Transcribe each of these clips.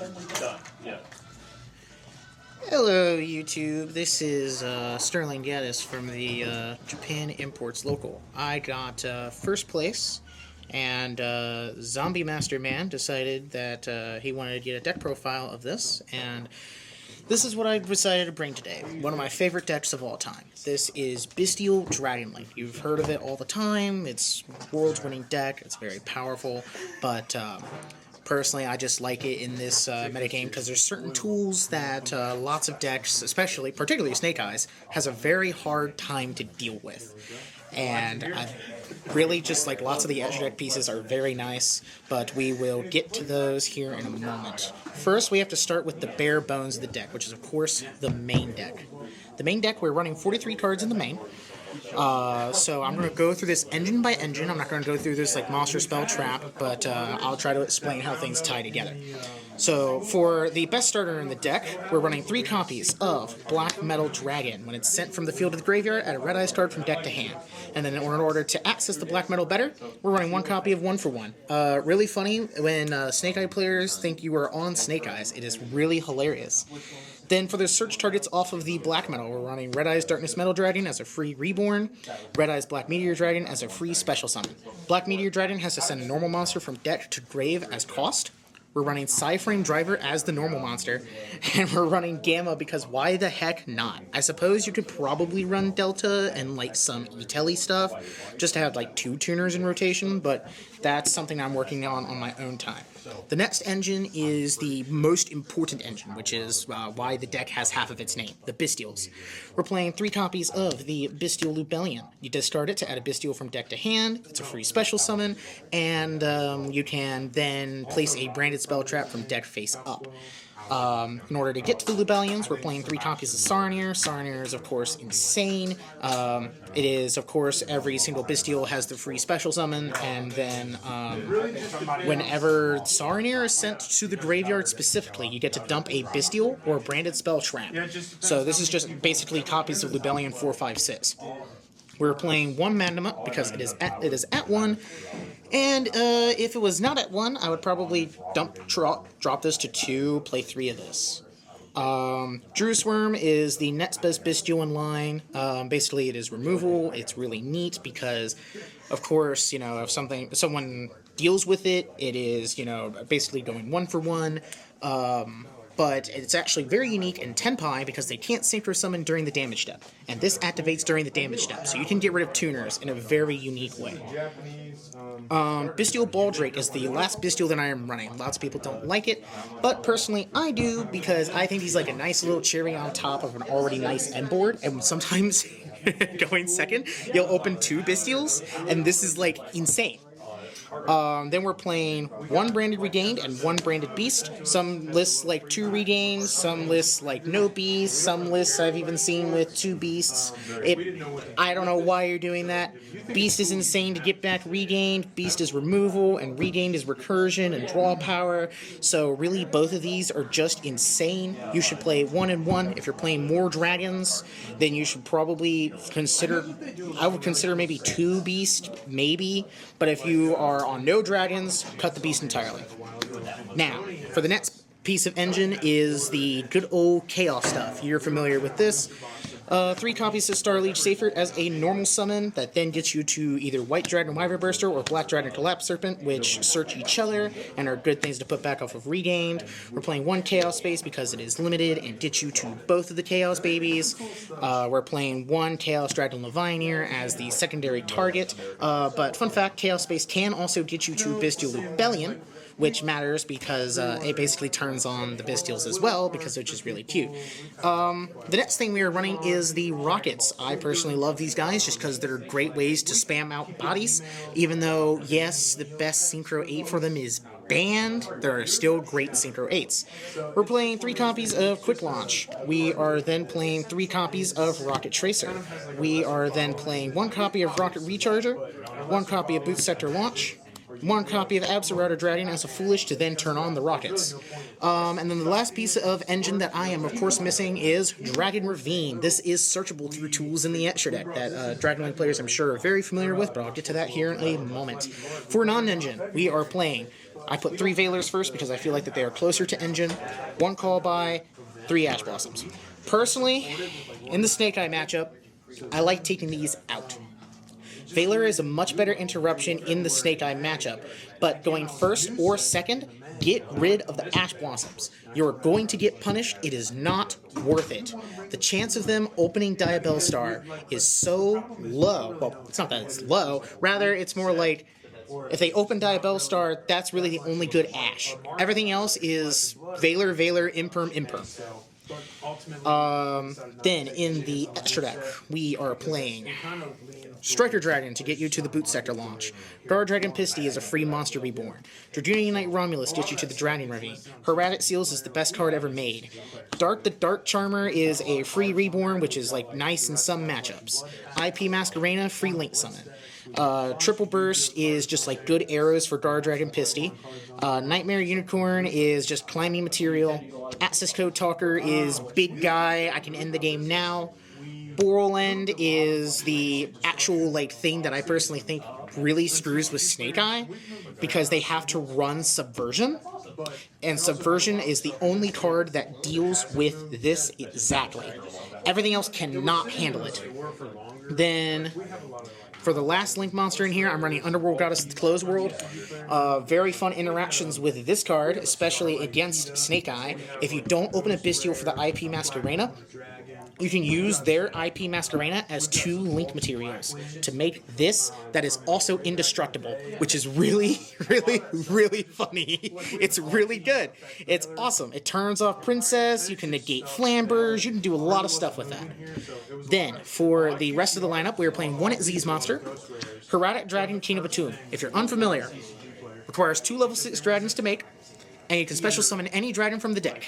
Done. Yeah. Hello YouTube, this is Sterling Gaddis from the Japan Imports Local. I got first place, and Zombie Master Man decided that he wanted to get a deck profile of this, and this is what I decided to bring today. One of my favorite decks of all time. This is Bystial Dragonlink. You've heard of it all the time. It's world's winning deck. It's very powerful, but personally, I just like it in this metagame because there's certain tools that lots of decks, particularly Snake Eyes, has a very hard time to deal with. And I really just like lots of the edge deck pieces are very nice, but we will get to those here in a moment. First, we have to start with the bare bones of the deck, which is, of course, the main deck. The main deck, we're running 43 cards in the main. So I'm going to go through this engine by engine. I'm not going to go through this like monster spell trap, but I'll try to explain how things tie together. So for the best starter in the deck, we're running 3 copies of Black Metal Dragon when it's sent from the field to the graveyard, add a red eyes card from deck to hand. And then in order to access the Black Metal better, we're running 1 copy of 1 for 1. Really funny when Snake Eye players think you are on Snake Eyes. It is really hilarious. Then for the search targets off of the Black Metal, we're running Red Eyes Darkness Metal Dragon as a free Reborn, Red Eyes Black Meteor Dragon as a free special summon. Black Meteor Dragon has to send a normal monster from deck to grave as cost. We're running Psyframe Driver as the normal monster, and we're running Gamma because why the heck not? I suppose you could probably run Delta and like some E-Telly stuff just to have like 2 tuners in rotation, but that's something I'm working on my own time. The next engine is the most important engine, which is why the deck has half of its name, the Bystials. We're playing 3 copies of the Bystial Rebellion. You discard it to add a Bystial from deck to hand. It's a free special summon, and you can then place a branded spell trap from deck face up. In order to get to the Lubellions, we're playing 3 copies of Saronir. Saronir is, of course, insane. It is, of course, every single Bystial has the free special summon, and then whenever Saronir is sent to the graveyard specifically, you get to dump a Bystial or a branded spell trap. So this is just basically copies of Lubellion 4, 5, 6. We're playing 1 Mandamut because it is at 1. And if it was not at 1, I would probably drop this to 2, play 3 of this. Drewsworm is the next best Bystial in line. Basically, it is removal. It's really neat because, of course, you know, if someone deals with it, it is, you know, basically going 1 for 1. But it's actually very unique in Tenpai because they can't synchro summon during the damage step. And this activates during the damage step, so you can get rid of tuners in a very unique way. Bystial Baldrake is the last Bystial that I am running. Lots of people don't like it, but personally I do because I think he's like a nice little cherry on top of an already nice end board, and sometimes going second, you'll open 2 Bystials, and this is like insane. Then we're playing 1 Branded Regained and 1 Branded Beast. Some lists like 2 Regains, some lists like no Beast, some lists I've even seen with 2 Beasts. I don't know why you're doing that. Beast is insane to get back Regained, Beast is removal, and Regained is recursion and draw power. So really both of these are just insane. You should play 1 and 1. If you're playing more dragons, then you should probably I would consider maybe 2 Beast, maybe. But if you are on no dragons, cut the Beast entirely. Now, for the next piece of engine is the good old Chaos stuff. You're familiar with this. 3 copies of Starleech Saphir as a normal summon that then gets you to either White Dragon Wyvern Burster or Black Dragon Collapse Serpent, which search each other and are good things to put back off of Regained. We're playing 1 Chaos Space because it is limited and gets you to both of the Chaos babies. We're playing 1 Chaos Dragon Levineer as the secondary target. But fun fact, Chaos Space can also get you to Bystial Rebellion, which matters because it basically turns on the Bystials as well, because they're just really cute. The next thing we are running is the Rockets. I personally love these guys just because they're great ways to spam out bodies. Even though, yes, the best Synchro 8 for them is banned, there are still great Synchro 8s. We're playing 3 copies of Quick Launch. We are then playing 3 copies of Rokket Tracer. We are then playing 1 copy of Rocket Recharger, 1 copy of Boot Sector Launch, one copy of Absolute Dragon as a Foolish to then turn on the Rockets. And then the last piece of engine that I am, of course, missing is Dragon Ravine. This is searchable through tools in the extra deck that Dragonlink players, I'm sure, are very familiar with, but I'll get to that here in a moment. For non-engine, we are playing... I put 3 Veilers first because I feel like that they are closer to engine. 1 Call By, 3 Ash Blossoms. Personally, in the Snake Eye matchup, I like taking these out. Veiler is a much better interruption in the Snake Eye matchup, but going first or second, get rid of the Ash Blossoms. You're going to get punished. It is not worth it. The chance of them opening Diabell Star is so low. Well, it's not that it's low. Rather, it's more like if they open Diabell Star, that's really the only good Ash. Everything else is Veiler, Veiler, Imperm, Imperm. Then in the extra deck, we are playing Striker Dragon to get you to the Boot Sector launch. Guard Dragon Pisty is a free monster reborn. Dragoonian Knight Romulus gets you to the Dragon Ravine. Herratic Seals is the best card ever made. Dark the Dark Charmer is a free reborn, which is like nice in some matchups. IP Masquerena, free Link Summon. Triple Burst is just like good arrows for Guard Dragon Pisty. Nightmare Unicorn is just climbing material. Access Code Talker is big guy, I can end the game now. Boral End is the actual like thing that I personally think really screws with Snake Eye because they have to run Subversion. And Subversion is the only card that deals with this exactly. Everything else cannot handle it. Then, for the last Link monster in here, I'm running Underworld Goddess of the Closed World. Very fun interactions with this card, especially against Snake Eye. If you don't open a Bystial for the IP Masquerena, you can use their IP Masquerena as 2 Link materials to make this that is also indestructible, which is really, really, really funny. It's really good. It's awesome. It turns off Princess, you can negate Flambers, you can do a lot of stuff with that. Then, for the rest of the lineup, we are playing 1 Z's monster, Herratic Dragon, King of Atum. If you're unfamiliar, requires 2 level 6 dragons to make, and you can special summon any dragon from the deck.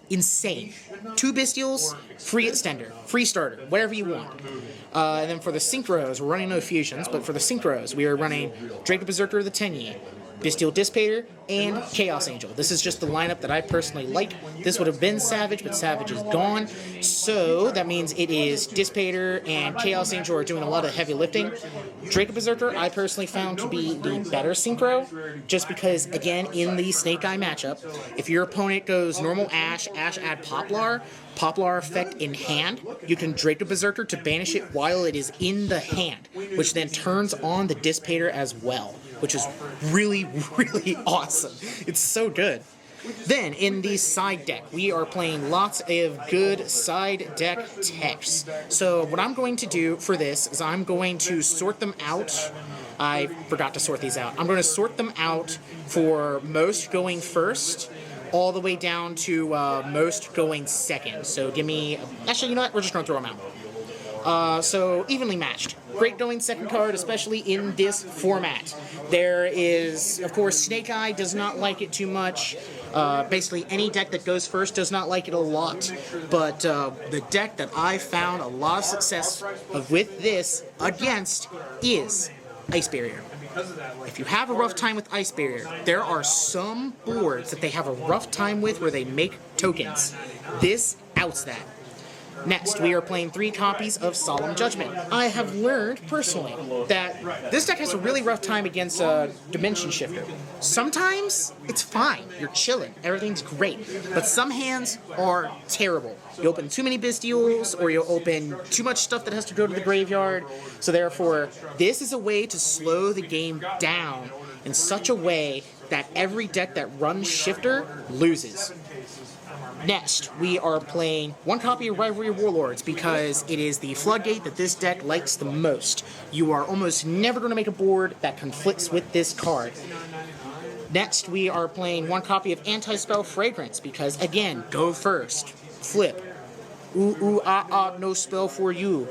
Insane. 2 Bystials, free extender, free starter, whatever you want. And then for the Synchros, we're running no fusions, but for the Synchros, we are running Draco Berserker of the Tenyi, Bystial Dissipator, and Chaos Angel. This is just the lineup that I personally like. This would have been Savage, but Savage is gone. So that means it is Dissipator and Chaos Angel are doing a lot of heavy lifting. Draco Berserker, I personally found to be the better Synchro, just because, again, in the Snake Eye matchup, if your opponent goes normal Ash, Ash add Poplar, Poplar effect in hand, you can Draco Berserker to banish it while it is in the hand, which then turns on the Dissipator as well, which is really, really awesome. It's so good. Then, in the side deck, we are playing lots of good side deck techs. So what I'm going to do for this is I'm going to sort them out. I forgot to sort these out. I'm going to sort them out for most going first, all the way down to most going second. So give me... Actually, you know what? We're just going to throw them out. So, evenly matched. Great going second card, especially in this format. There is, of course, Snake Eye does not like it too much. Basically, any deck that goes first does not like it a lot. But the deck that I found a lot of success with this against is Ice Barrier. If you have a rough time with Ice Barrier, there are some boards that they have a rough time with where they make tokens. This outs that. Next, we are playing 3 copies of Solemn Judgment. I have learned, personally, that this deck has a really rough time against Dimension Shifter. Sometimes, it's fine. You're chilling. Everything's great. But some hands are terrible. You open too many Bystials, or you open too much stuff that has to go to the graveyard. So therefore, this is a way to slow the game down in such a way that every deck that runs Shifter loses. Next, we are playing 1 copy of Rivalry Warlords because it is the floodgate that this deck likes the most. You are almost never going to make a board that conflicts with this card. Next, we are playing 1 copy of Anti-Spell Fragrance because, again, go first. Flip. Ooh, ooh, ah, ah, no spell for you.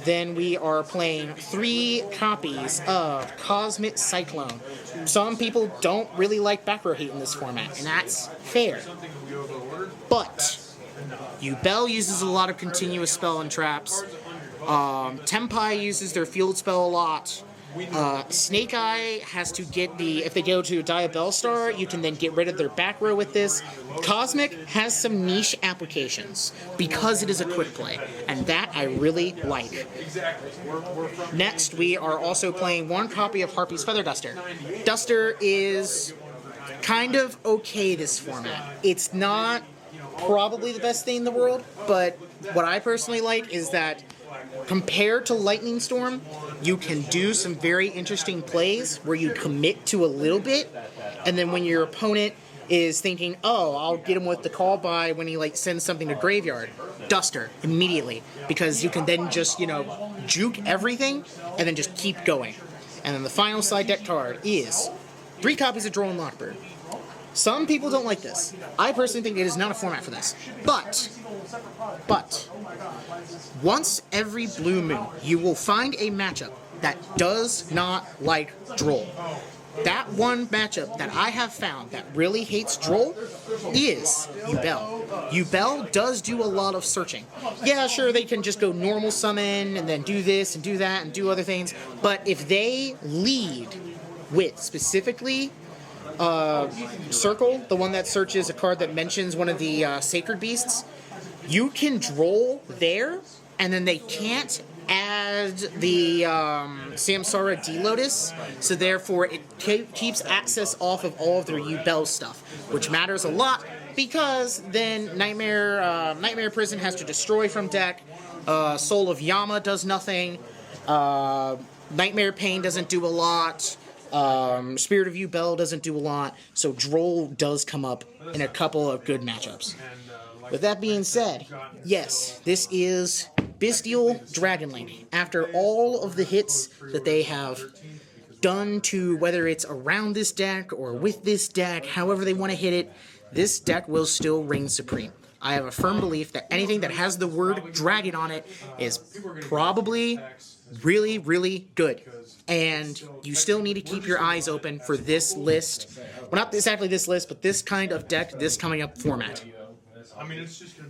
Then we are playing 3 copies of Cosmic Cyclone. Some people don't really like back row hate in this format, and that's fair. But Yubel uses a lot of continuous spell and traps. Tempai uses their field spell a lot. Snake Eye has to get the, if they go to Diabell Star, you can then get rid of their back row with this. Cosmic has some niche applications because it is a quick play, and that I really like. Next, we are also playing one copy of Harpy's Feather Duster. Duster is kind of okay this format. It's not probably the best thing in the world, but what I personally like is that compared to Lightning Storm, you can do some very interesting plays where you commit to a little bit, and then when your opponent is thinking, oh, I'll get him with the call by when he like sends something to graveyard, Duster immediately, because you can then just, you know, juke everything and then just keep going. And then the final side deck card is 3 copies of Droll and Lockbird. Some people don't like this. I personally think it is not a format for this. But, once every blue moon, you will find a matchup that does not like Droll. That one matchup that I have found that really hates Droll is Yubel. Yubel does do a lot of searching. Yeah, sure, they can just go normal summon and then do this and do that and do other things, but if they lead with specifically Circle, the one that searches a card that mentions one of the Sacred Beasts, you can Droll there, and then they can't add the Samsara D-Lotus, so therefore it keeps access off of all of their Yubel stuff, which matters a lot because then Nightmare Prison has to destroy from deck, Soul of Yama does nothing, Nightmare Pain doesn't do a lot, Spirit of Yubel doesn't do a lot, so Droll does come up in a couple of good matchups. With that being said, yes, this is Bystial Dragonlink. After all of the hits that they have done to whether it's around this deck or with this deck, however they want to hit it, this deck will still reign supreme. I have a firm belief that anything that has the word dragon on it is probably really, really good. And you still need to keep your eyes open for this list. Well, not exactly this list, but this kind of deck, this coming up format. I mean, it's just going to be